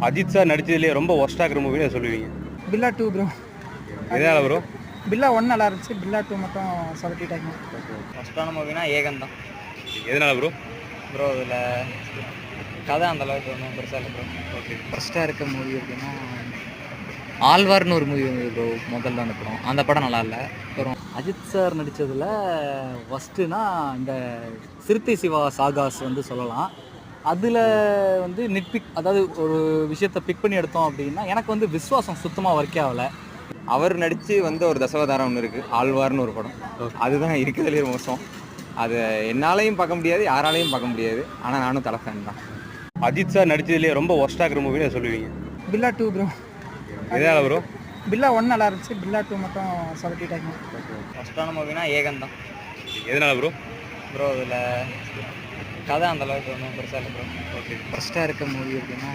Ajith sir நடிச்சதுலேயே ரொம்ப ஒஸ்ட்டாக இருக்கிற மூவின்னு சொல்லுவீங்க? பில்லா 2 ப்ரோ. எதனால ப்ரோ? பில்லா 1 நல்லா இருந்துச்சு, பில்லா 2 மட்டும் சொதப்பிட்டாங்க. ஃபஸ்ட்டான மூவினா ஏகன் தான் எதனால ப்ரோ? ப்ரோ. இதில் கதை அந்த அளவுக்கு ஒன்றும் பெருசாக இல்லை ப்ரோ. ஓகே. ஃபஸ்ட்டாக இருக்க மூவி அப்படின்னா ஆழ்வார்னு ஒரு மூவி வந்தது ப்ரோ, முதல்ல அந்த படம். அந்த படம் நல்லா இல்லை. அப்புறம் அஜித் சார் நடித்ததில் ஃபஸ்ட்டுனா இந்த சிறுத்தை சிவா சாகாஸ் வந்து சொல்லலாம். அதில் வந்து நிட்பிக், அதாவது ஒரு விஷயத்தை பிக் பண்ணி எடுத்தோம் அப்படின்னா எனக்கு வந்து விஸ்வாசம் சுத்தமாக ஒர்க் ஆகலை. அவர் நடித்து வந்த ஒரு தசவதாரம் ஒன்று இருக்குது, ஆழ்வார்னு ஒரு படம். அதுதான் இருக்கிறதுலேயே மோசம். அதை என்னாலையும் பார்க்க முடியாது, யாராலையும் பார்க்க முடியாது. ஆனால் நானும் தலை ஃபேன் தான். அஜித் சார் நடிச்சதுலேயே ரொம்ப ஒஸ்ட்டாக இருக்கிற மூவின்னு சொல்லுவீங்க? பில்லா 2 ப்ரோ. எதனால ப்ரோ? பில்லா 1 நல்லா இருந்துச்சு, பில்லா 2 மட்டும் சொதப்பிட்டாங்க. ஃபஸ்ட்டான மூவினா ஏகன் தான் எதனால ப்ரோ? ப்ரோ. இதில் கதை அந்த அளவுக்கு ஒன்றும் பெருசாக இல்லை ப்ரோ. ஓகே. ஃபஸ்ட்டாக இருக்க மூவி அப்படின்னா